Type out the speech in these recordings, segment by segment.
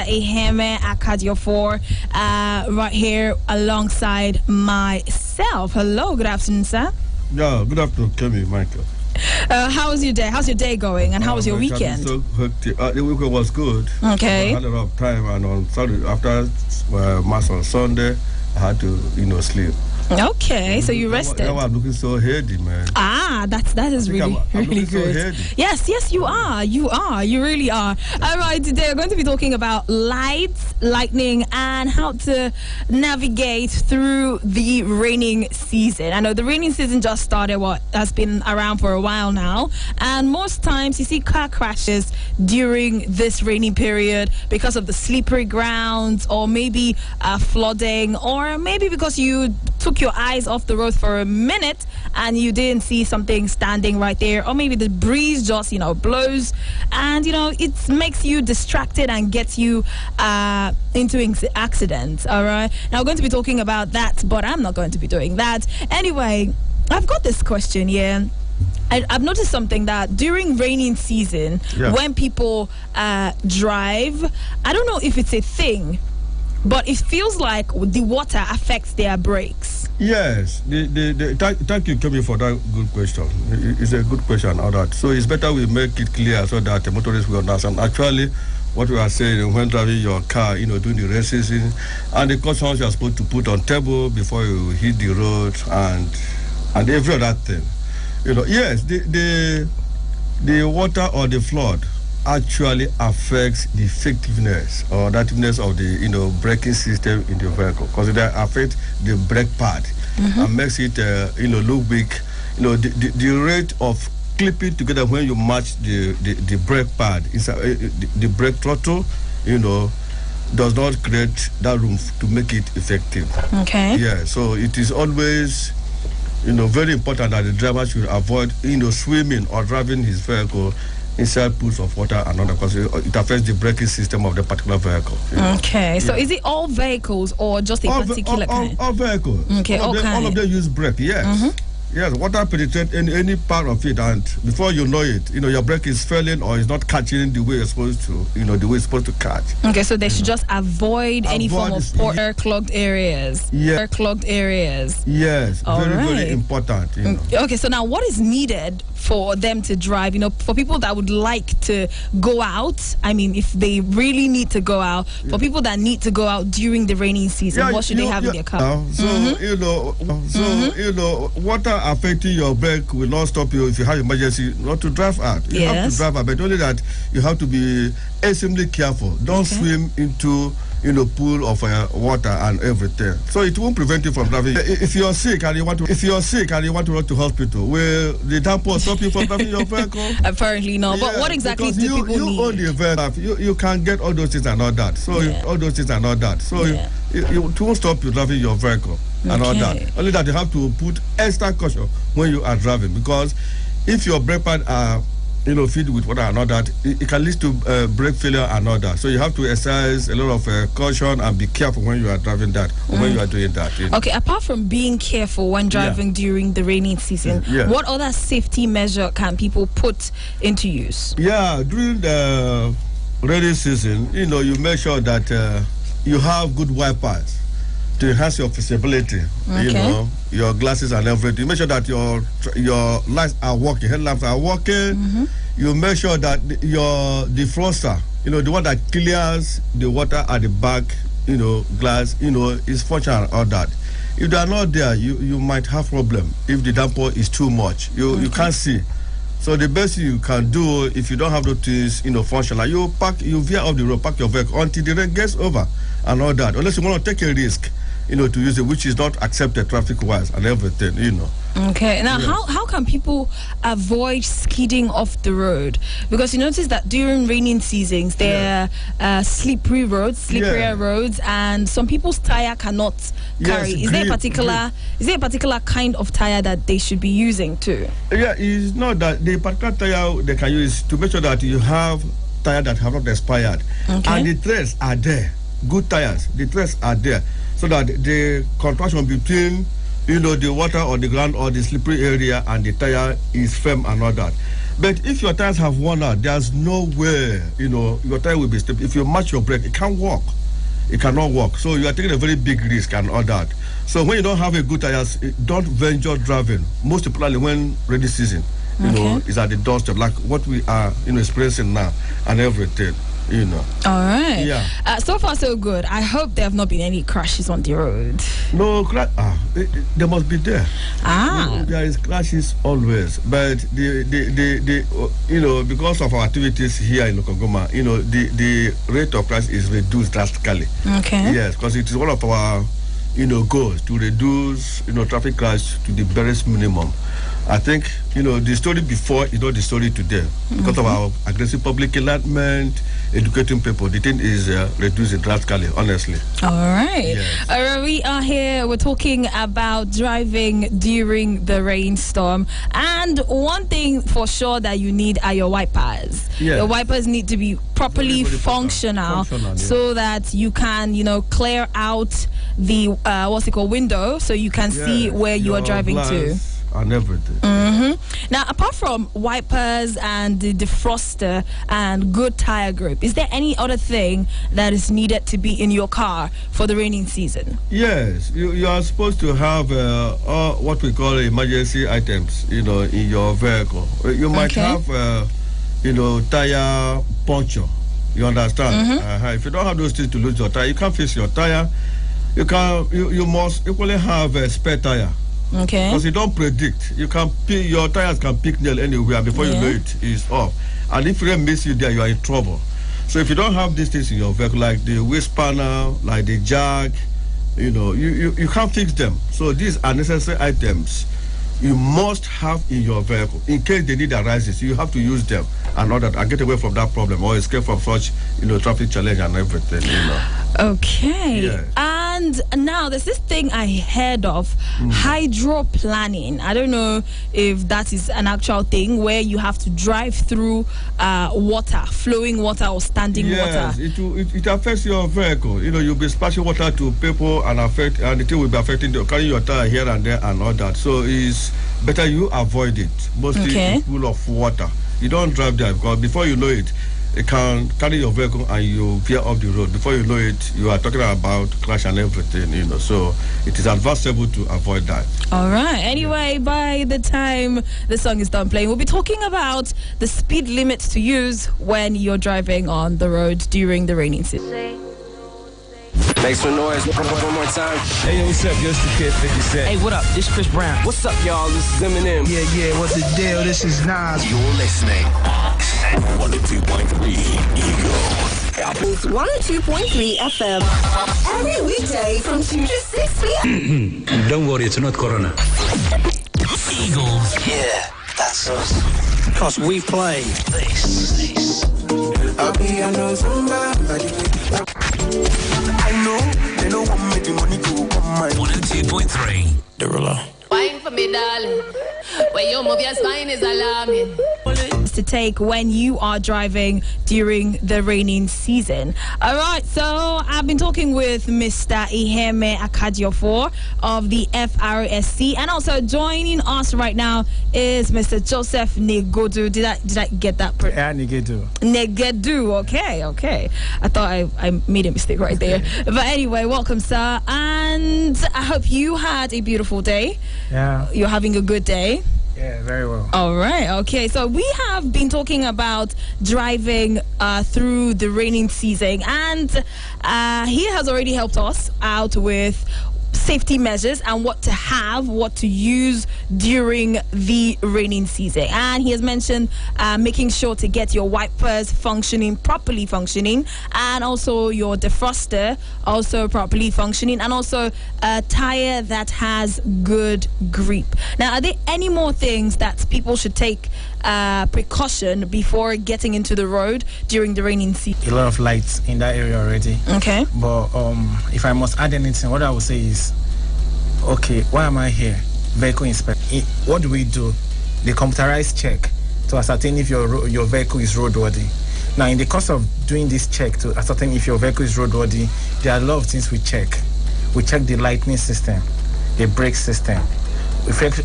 Eheme Akadiofor, right here alongside myself. Hello, good afternoon, sir. Yeah, good afternoon, kemimichael. How was your day? How's your day going? And how was your weekend? So, the weekend was good. Okay. I had a lot of time, and on Saturday, after Mass on Sunday, I had to, sleep. Okay, so you rested. Now I'm looking so heady, man. That is really good. So Yes, you are. You really are. All right, today we're going to be talking about lights, lightning, and how to navigate through the raining season. I know the raining season just started, has been around for a while now, and most times you see car crashes during this rainy period because of the slippery ground, or maybe flooding, or maybe because you took your eyes off the road for a minute and you didn't see something standing right there, or maybe the breeze just blows and it makes you distracted and gets you into accidents. All right, now we're going to be talking about that, but I'm not going to be doing that anyway. I've got this question here. I've noticed something, that during raining season, when people drive, I don't know if it's a thing, but it feels like the water affects their brakes. Yes. Thank you, Kemi, for that good question. It's a good question, all that. So it's better we make it clear so that the motorists will understand. Actually, what we are saying when driving your car, doing the race season, and the cautions you are supposed to put on table before you hit the road, and every other thing. Yes, the water or the flood actually affects the effectiveness or the effectiveness of the braking system in the vehicle, because it affects the brake pad and makes it look weak. The rate of clipping together when you match the brake pad is the brake throttle does not create that room to make it effective. Okay. Yeah, so it is always very important that the driver should avoid swimming or driving his vehicle inside pools of water and other, because it affects the braking system of the particular vehicle. Okay, so is it all vehicles or just a particular kind? All vehicles. Okay, all of them use brake, yes. Yes, water penetrates in any part of it, and before you know it, your brake is failing or is not catching the way it's supposed to, the way it's supposed to catch. Okay, so they should just avoid any form of air-clogged areas. Yeah. Air-clogged areas. Yes, very important. Okay, so now what is needed for them to drive, for people that would like to go out? I mean, if they really need to go out, for people that need to go out during the rainy season, what should they have in their car? Water affecting your brake will not stop you if you have emergency not to drive out. You have to drive out, but only that you have to be extremely careful. Don't swim into pool of water and everything. So it won't prevent you from driving. If you're sick and you want to run to hospital, will the downpour stop you from driving your vehicle? Apparently no. But what exactly do people need? You own the vehicle. You can get all those things and all that. So all those things and all that. So it won't stop you driving your vehicle and all that. Only that you have to put extra caution when you are driving, because if your brake pad are filled with water and all that, it can lead to brake failure and all that. So you have to exercise a lot of caution and be careful when you are driving that or when you are doing that. Okay, apart from being careful when driving during the rainy season, what other safety measure can people put into use? Yeah, during the rainy season, you make sure that you have good wipers to enhance your visibility. Your glasses and everything. You make sure that your lights are working, headlamps are working. You make sure that your defroster, the one that clears the water at the back, glass, is functional and all that. If they are not there, you might have problem if the downpour is too much. You can't see. So the best thing you can do, if you don't have those things, functional, you veer off the road, park your vehicle until the rain gets over and all that. Unless you want to take a risk, to use it, which is not accepted traffic-wise and everything, Okay, now how can people avoid skidding off the road? Because you notice that during raining seasons, there are slippery roads, and some people's tire cannot carry. Is there a particular kind of tire that they should be using too? Yeah, it's not that the particular tire they can use to make sure that you have tires that have not expired, and the treads are there. Good tires, the treads are there, so that the contraction between the water on the ground or the slippery area and the tire is firm and all that. But if your tires have worn out, there's no way, your tire will be stable. If you match your brake, it can't work. It cannot work. So you are taking a very big risk and all that. So when you don't have a good tires, don't venture driving. Most particularly when rainy season, is at the doorstep, like what we are, experiencing now and everything. All right. Yeah. So far, so good. I hope there have not been any crashes on the road. No, there must be there. There is crashes always, but the because of our activities here in Okogoma, the rate of crash is reduced drastically. Okay. Yes, because it is one of our goals to reduce traffic crash to the barest minimum. I think the story before is not the story today because of our aggressive public enlightenment, educating people. The thing is reducing drastically, honestly. All right. Yes. We are here. We're talking about driving during the rainstorm, and one thing for sure that you need are your wipers. Yes. Your wipers need to be properly functional so that you can clear out the window so you can see where you are driving to. And everything. Now, apart from wipers and the defroster and good tire grip, is there any other thing that is needed to be in your car for the raining season? Yes, you are supposed to have what we call emergency items, in your vehicle. You might have, tire puncture. You understand? If you don't have those things to lose your tire, you can't fix your tire. You must equally have a spare tire. Okay. Because you don't predict. Your tires can pick nail anywhere before you know it's off. And if rain miss you there, you are in trouble. So if you don't have these things in your vehicle, like the wheel spanner, like the jack, you can't fix them. So these are necessary items you must have in your vehicle. In case the need arises, you have to use them and all that and get away from that problem or escape from such, traffic challenge and everything, Okay. Yeah. And now there's this thing I heard of, hydroplaning. I don't know if that is an actual thing where you have to drive through water, flowing water or standing water. Yes, it affects your vehicle. You'll be splashing water to people and the thing will be affecting carrying your tire here and there and all that. So it's better you avoid it. Mostly it's full of water. You don't drive there because before you know it can carry your vehicle and you veer off the road. Before you know it, you are talking about crash and everything, So it is advisable to avoid that. All right. Anyway, by the time the song is done playing, we'll be talking about the speed limits to use when you're driving on the road during the raining season. Make some noise one more time. Hey, yo, what's up? Yo, it's the Kid 50 Cent. Hey, what up? This Chris Brown. What's up, y'all? This is Eminem. Yeah, what's the deal? This is Nas. You're listening. 102.3 Eagle. It's 102.3 FM. Every weekday from 2 to 6 p.m. Don't worry, it's not Corona. Eagles. Yeah, that's us. Because we play This. I know somebody. I know they don't want me the money to come my 102.3 The roller. Wine for me, darling. When you move your spine is alarming. To take when you are driving during the raining season. All right, so I've been talking with Mr. Iheme Akadiofor of the FRSC, and also joining us right now is Mr. Joseph Negodu. Did I get that? Yeah, Negedu. Okay. I thought I made a mistake right there. But anyway, welcome, sir, and I hope you had a beautiful day. Yeah. You're having a good day. Yeah, very well. All right. Okay. So we have been talking about driving through the raining season, and he has already helped us out with safety measures and what to use during the raining season. And he has mentioned making sure to get your wipers properly functioning, and also your defroster also properly functioning, and also a tire that has good grip. Now, are there any more things that people should take precaution before getting into the road during the raining season? A lot of lights in that area already. Okay. But if I must add anything, what I would say is, okay, why am I here? Vehicle inspection. What do we do? The computerized check to ascertain if your vehicle is roadworthy. Now, in the course of doing this check to ascertain if your vehicle is roadworthy, there are a lot of things we check. We check the lighting system, the brake system.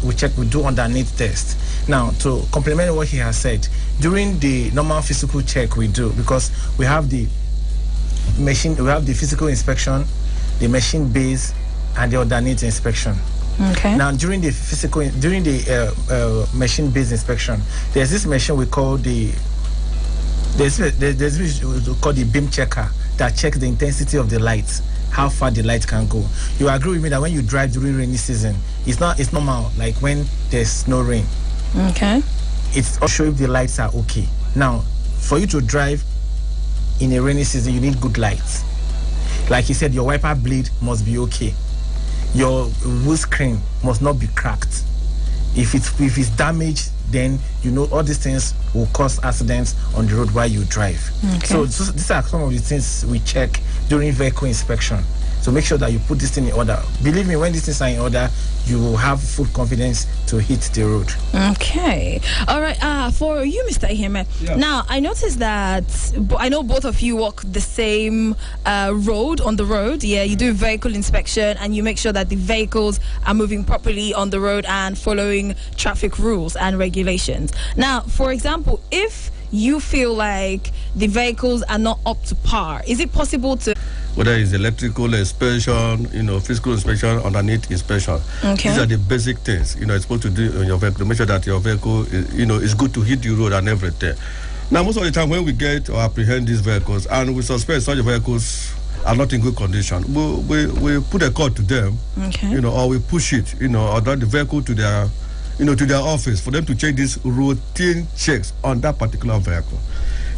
We do underneath test. Now, to complement what he has said, during the normal physical check we do, because we have the machine, we have the physical inspection, the machine base, and the alternate inspection. Okay. Now, during the machine base inspection, there's this machine we call there's this we call the beam checker that checks the intensity of the light, how far the light can go. You agree with me that when you drive during rainy season, it's normal like when there's no rain. Okay. It's also if the lights are okay. Now, for you to drive in a rainy season, you need good lights. Like he said, your wiper blade must be okay. Your windscreen must not be cracked. If it's damaged, then you know all these things will cause accidents on the road while you drive. Okay. So these are some of the things we check during vehicle inspection. So make sure that you put this thing in order. Believe me, when these things are in order, you will have full confidence to hit the road. Okay. All right. For you, Mr. Iheme. Yeah. Now, I noticed that I know both of you walk the same road on the road. Yeah, you do vehicle inspection and you make sure that the vehicles are moving properly on the road and following traffic rules and regulations. Now, for example, if you feel like the vehicles are not up to par, is it possible to... Whether it's electrical inspection, physical inspection, underneath inspection. Okay. These are the basic things, you're supposed to do on your vehicle to make sure that your vehicle, is good to hit the road and everything. Now, most of the time when we get or apprehend these vehicles and we suspect such vehicles are not in good condition, we put a call to them, Okay. or we push it, or drive the vehicle to their, to their office for them to check these routine checks on that particular vehicle.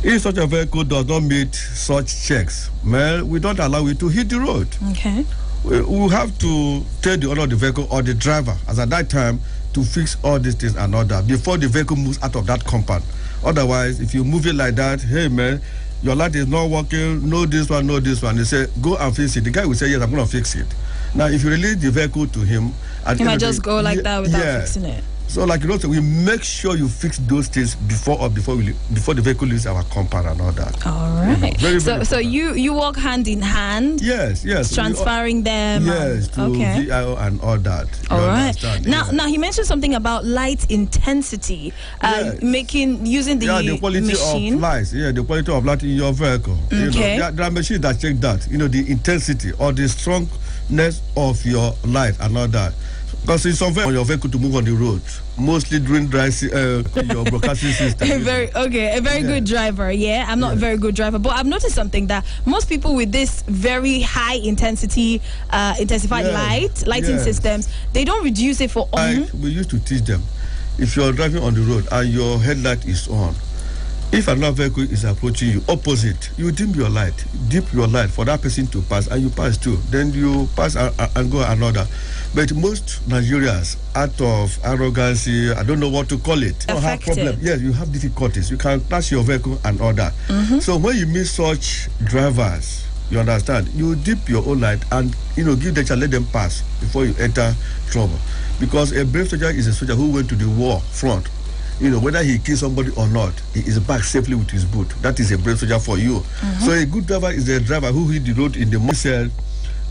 If such a vehicle does not meet such checks, well, we don't allow it to hit the road. Okay. We have to tell the owner of the vehicle or the driver, as at that time, to fix all these things and all that before the vehicle moves out of that compound. Otherwise, if you move it like that, hey man, your light is not working, no this one, they say, go and fix it. The guy will say, yes, I'm going to fix it. Now, if you release the vehicle to him... He might just go like that without fixing it. So, like so we make sure you fix those things before the vehicle leaves our compound and all that. All right. Very, so you walk hand in hand. Yes. Transferring them. Yes, to VIO and all that. All right. Now he mentioned something about light intensity, using the quality machine. of light. Yeah, the quality of light in your vehicle. Okay. There are machines that check that. The intensity or the strongness of your light and all that. Because it's unfair on your vehicle to move on the road, mostly during dry your broadcasting system. A very good driver. Yeah, I'm not a very good driver, but I've noticed something that most people with this very high intensity, intensified lighting systems, they don't reduce it for. We used to teach them, if you're driving on the road and your headlight is on, if another vehicle is approaching you opposite, you dip your light for that person to pass, and you pass too. Then you pass and go another. But most Nigerians, out of arrogancy, I don't know what to call it, don't have problem. Yes, you have difficulties. You can crash your vehicle and all that. So when you meet such drivers, you understand, you dip your own light and give them chance, let them pass before you enter trouble. Because a brave soldier is a soldier who went to the war front. Whether he kills somebody or not, he is back safely with his boot. That is a brave soldier for you. So a good driver is a driver who hit the road in the morning.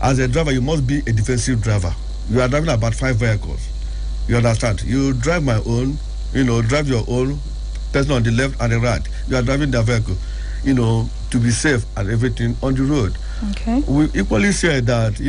As a driver, you must be a defensive driver. You are driving about 5 vehicles. You understand? You drive my own, drive your own, person on the left and the right. You are driving the vehicle, to be safe and everything on the road. Okay. We equally say that,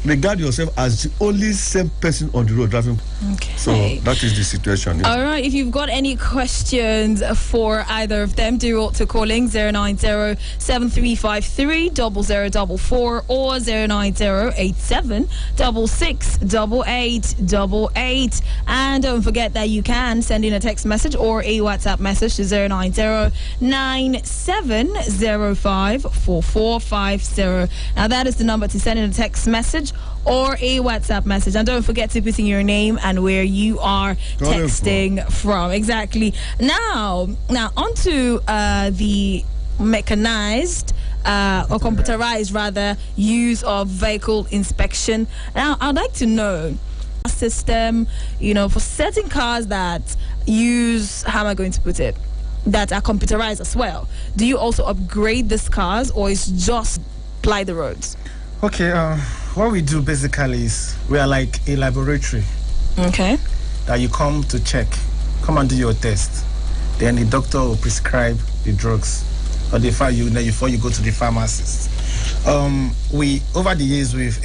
regard yourself as the only same person on the road driving. Okay. So that is the situation. All right. If you've got any questions for either of them, do to calling 090-7353-0044 or 090-8766-8888. And don't forget that you can send in a text message or a WhatsApp message to 090-9705-4450. Now that is the number to send in a text message or a WhatsApp message, and don't forget to put in your name and where you are texting from. Exactly. Now onto the mechanized or computerized rather use of vehicle inspection. Now I'd like to know a system, for certain cars that use, how am I going to put it, that are computerized as well. Do you also upgrade these cars, or is just ply the roads? Okay, what we do basically is we are like a laboratory. Okay. That you come to check. come and do your test. Then the doctor will prescribe the drugs, or before you go to the pharmacist. We over the years we've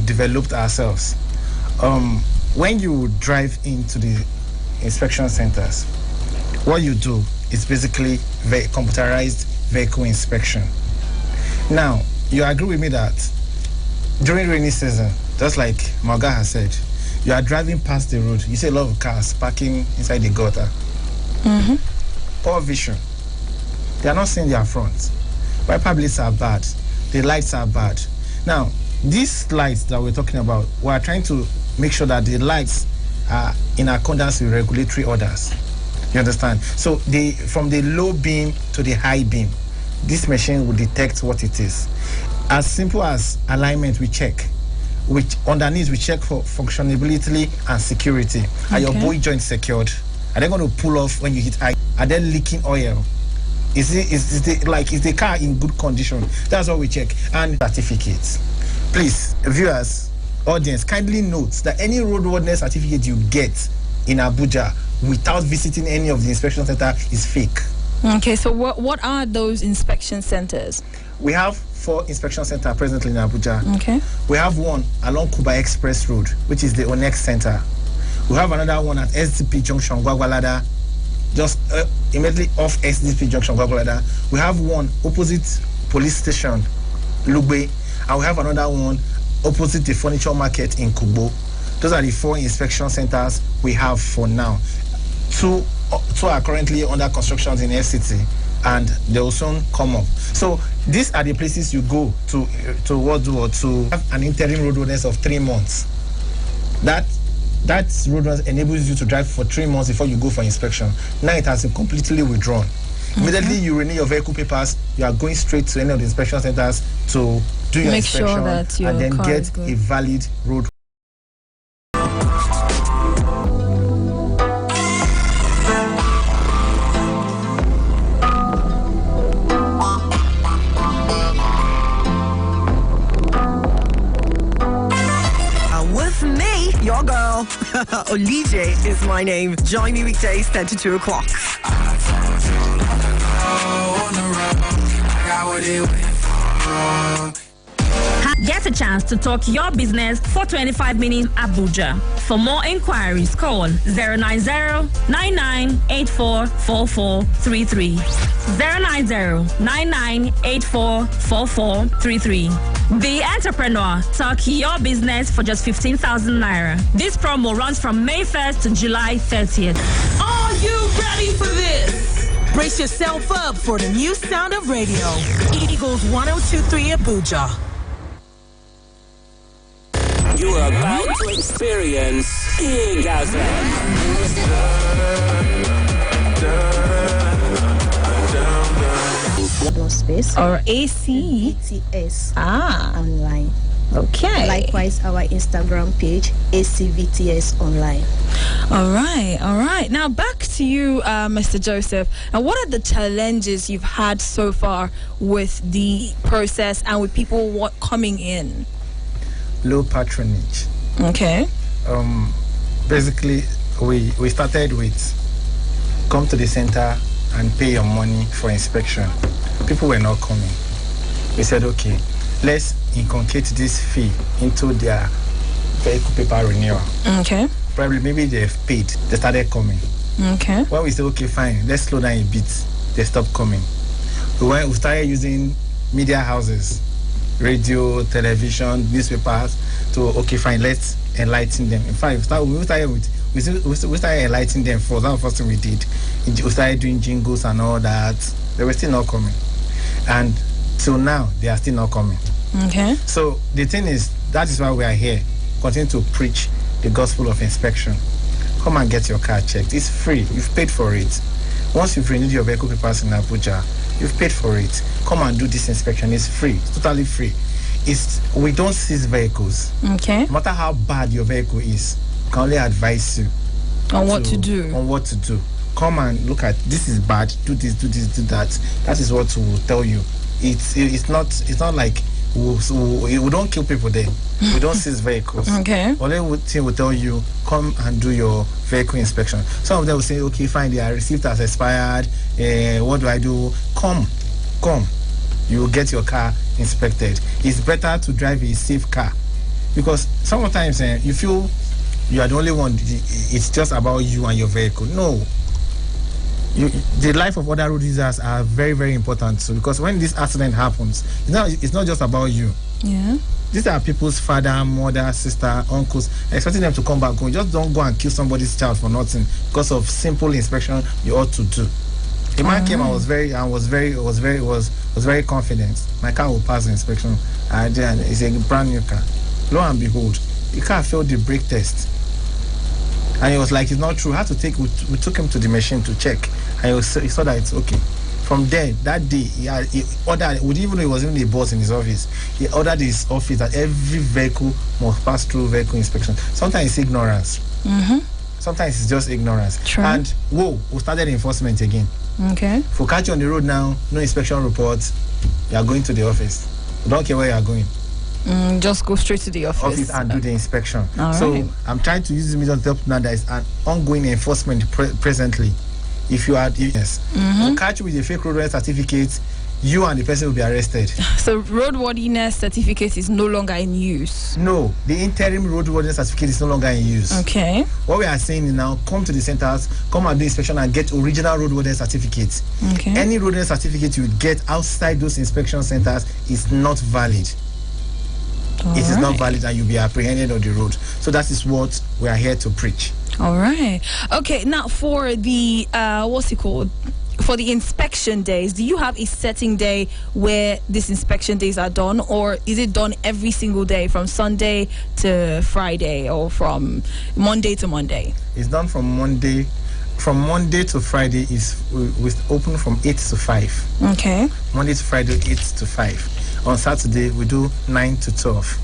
developed ourselves. When you drive into the inspection centers, what you do is basically computerized vehicle inspection. Now, you agree with me that during rainy season, just like Morgan has said, you are driving past the road, you see a lot of cars parking inside the gutter. Poor vision. They are not seeing their front. Wiper blades are bad. The lights are bad. Now, these lights that we're talking about, we are trying to make sure that the lights are in accordance with regulatory orders. You understand? So from the low beam to the high beam, this machine will detect what it is. As simple as alignment, we check. Which underneath we check for functionality and security. Are your boy joints secured? Are they going to pull off when you hit high? Are they leaking oil? Is the car in good condition? That's what we check. And certificates. Please, viewers, audience, kindly note that any roadworthiness certificate you get in Abuja without visiting any of the inspection center is fake. Okay, so what are those inspection centers? We have 4 inspection centers presently in Abuja. Okay. We have one along Kuba Express Road, which is the Onex Center. We have another one at SDP Junction, Gwagwalada, just immediately off SDP Junction, Gwagwalada. We have one opposite police station, Lugbe, and we have another one opposite the furniture market in Kubo. Those are the 4 inspection centers we have for now. Two are currently under construction in FCT, and they will soon come up. So these are the places you go to have an interim roadworthiness of 3 months. That roadworthiness enables you to drive for 3 months before you go for inspection. Now it has been completely withdrawn. Immediately you renew your vehicle papers, you are going straight to any of the inspection centers to do your inspection sure that your and then car get a valid road. Your girl, Olije is my name. Join me weekdays 10 to 2 o'clock. Get a chance to talk your business for 25 minutes Abuja. For more inquiries, call 090-9984-4433. 090-9984-4433. The Entrepreneur. Talk your business for just 15,000 naira. This promo runs from May 1st to July 30th. Are you ready for this? Brace yourself up for the new sound of radio. Eagles 102.3 Abuja. You are about to experience orgasm. No space. Or ACVTS. Online. Okay. Likewise, our Instagram page, ACVTS Online. All right. Now back to you, Mr. Joseph. And what are the challenges you've had so far with the process and with people coming in? Low patronage. Okay. Basically, we started with come to the center and pay your money for inspection. People were not coming. We said, okay, let's inculcate this fee into their vehicle paper renewal. Okay. Probably maybe they've paid. They started coming. Okay. When we said, okay, fine, let's slow down a bit, they stopped coming. We started using media houses, radio, television, newspapers, to okay, fine, let's enlighten them. In fact, we started enlightening them first. That was the first thing we did. We started doing jingles and all that. They were still not coming, and till now they are still not coming. Okay. So the thing is, that is why we are here. Continue to preach the gospel of inspection. Come and get your car checked. It's free. You've paid for it. Once you've renewed your vehicle papers in Abuja, you've paid for it. Come and do this inspection. It's free. It's totally free. We don't seize vehicles. Okay. No matter how bad your vehicle is, we can only advise you on what to do. Come and look at this is bad. Do this. Do that. That is what we will tell you. It's not like we don't kill people there. We don't seize vehicles. Okay. Only thing will tell you, come and do your vehicle inspection. Some of them will say, okay, fine, their receipt has expired. What do I do? Come. You will get your car inspected. It's better to drive a safe car, because sometimes you feel you are the only one. It's just about you and your vehicle. No. The life of other road users are very, very important too, because when this accident happens, it's not just about you. Yeah. These are people's father, mother, sister, uncles, expecting them to come back home. Just don't go and kill somebody's child for nothing because of simple inspection you ought to do. The man came and was very confident. My car will pass the inspection. And it's a brand new car. Lo and behold, the car failed the brake test. And he was like, it's not true. We took him to the machine to check. And he saw that it's okay. From there, that day, he ordered, even though he was even a boss in his office, he ordered his office that every vehicle must pass through vehicle inspection. Sometimes it's ignorance. Sometimes it's just ignorance. True. And we started enforcement again. Okay. If we catch you on the road now, no inspection report, you are going to the office. We don't care where you are going. Just go straight to the office and do the inspection. So I'm trying to use this medium to help now. There is an ongoing enforcement presently. If you are we'll catch you with a fake roadworthiness certificate, you and the person will be arrested. So roadworthiness certificate is no longer in use? No, the interim roadworthiness certificate is no longer in use. Okay. What we are saying is now, come to the centers, come and do inspection and get original roadworthiness certificates. Okay. Any roadworthiness certificate you get outside those inspection centers is not valid. It is not valid, and you'll be apprehended on the road. So that is what we are here to preach. All right. Okay. Now for the what's it called? For the inspection days, do you have a setting day where these inspection days are done, or is it done every single day from Sunday to Friday, or from Monday to Monday? It's done from Monday. From Monday to Friday is we open from 8 to 5. Okay. Monday to Friday, 8 to 5. On Saturday, we do 9 to 12.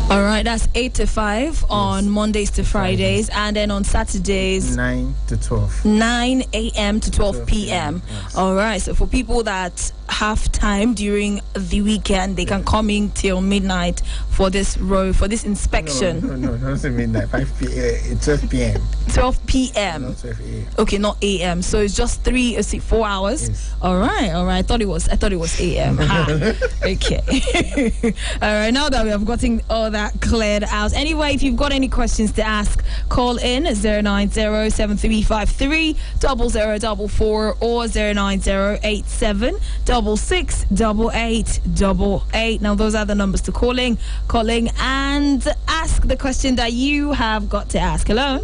All right, that's 8 to 5 on Mondays to Fridays, and then on Saturdays 9 to 12. 9 a.m. to 12 p.m. Yes. All right, so for people that have time during the weekend, they can come in till midnight for this inspection. No, don't say midnight. 5 p.m. 12 p.m. 12 p.m. No, 12 a.m. Okay, not a.m. So it's just 4 hours. Yes. All right. I thought it was a.m. Okay. All right. Now that we have gotten all that cleared out, anyway, if you've got any questions to ask, call in 090-7353-0044 or 090-8766-8888. Now those are the numbers to calling and ask the question that you have got to ask. Hello.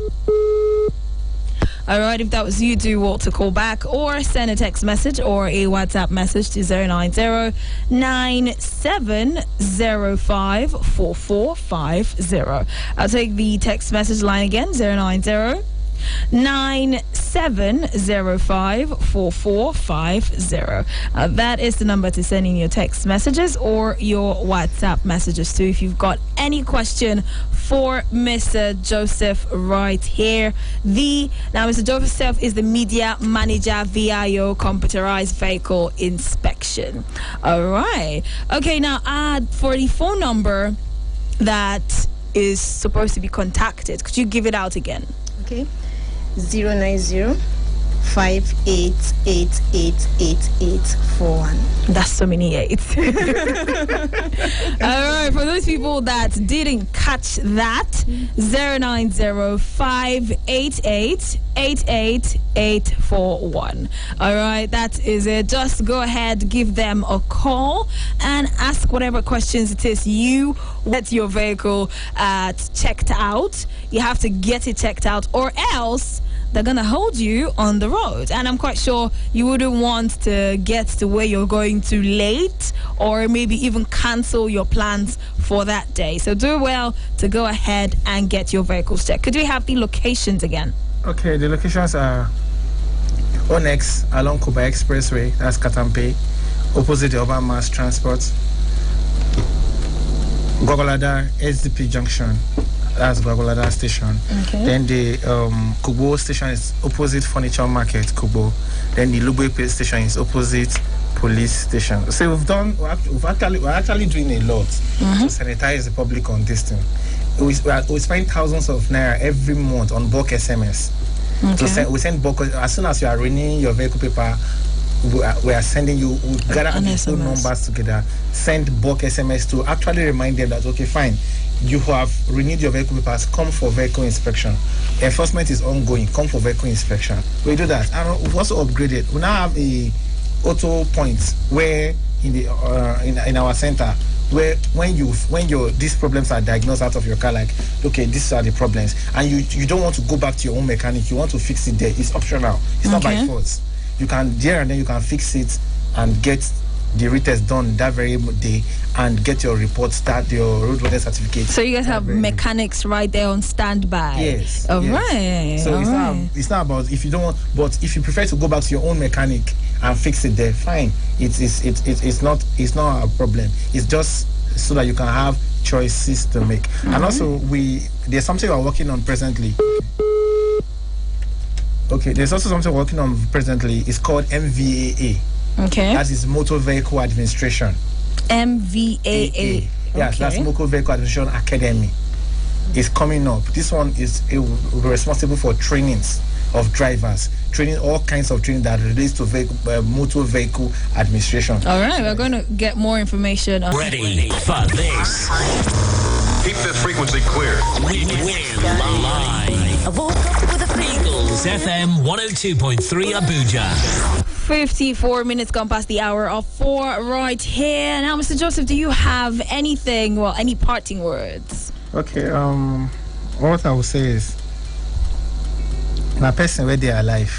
All right, if that was you, do want to call back or send a text message or a WhatsApp message to 090-9705-4450. I'll take the text message line again, 090-9705-4450. That is the number to send in your text messages or your WhatsApp messages to if you've got any question for Mr. Joseph right here. Now Mr. Joseph is the media manager, VIO, Computerized Vehicle Inspection. All right. Okay, now for the phone number that is supposed to be contacted, could you give it out again? Okay. 090-58888841. That's so many eights. All right, for those people that didn't catch that, 090-588-8841. All right, that is it. Just go ahead, give them a call and ask whatever questions it is you want your vehicle checked out. You have to get it checked out, or else they're gonna hold you on the road. And I'm quite sure you wouldn't want to get to where you're going to late, or maybe even cancel your plans for that day. So do well to go ahead and get your vehicles checked. Could we have the locations again? Okay, the locations are Onyx along Kuba Expressway, that's Katampe, opposite the Urban Mass Transport. Gwagwalada SDP Junction, that's Gwagwalada Station. Okay. Then the Kubo Station is opposite Furniture Market, Kubo. Then the Lugbe Station is opposite police station. So we're actually doing a lot to sanitize the public on this thing. We spend thousands of naira every month on bulk SMS. Okay. We send bulk as soon as you are renewing your vehicle paper. We are sending you. We gather the phone numbers together. Send bulk SMS to actually remind them that okay, fine, you have renewed your vehicle papers. Come for vehicle inspection. Enforcement is ongoing. Come for vehicle inspection. We do that, and we've also upgraded. We now have a auto points where in the in our center, where when these problems are diagnosed out of your car, like okay, these are the problems, and you don't want to go back to your own mechanic, you want to fix it there. It's optional. It's not by force. You can there and then you can fix it and get the retest done that very day and get your report, start your roadworthiness certificate. So you guys have mechanics right there on standby. Yes. All right. So it's not about if you don't want, but if you prefer to go back to your own mechanic and fix it there, fine. It's not a problem. It's just so that you can have choices to make. And also there's something we're working on presently. Okay, there's also something we're working on presently. It's called MVAA. Okay. That is Motor Vehicle Administration. MVAA. Yes, that's Motor Vehicle Administration Academy. It's coming up. This one is responsible for trainings of drivers, training all kinds of training that relates to motor vehicle administration. All right, we're going to get more information. Ready for this? Keep the frequency clear. We're live. I woke up with a Eagles FM 102.3 Abuja. 54 minutes gone past the hour of 4 right here. Now, Mr. Joseph, do you have anything, any parting words? Okay, what I will say is, my person where they are alive,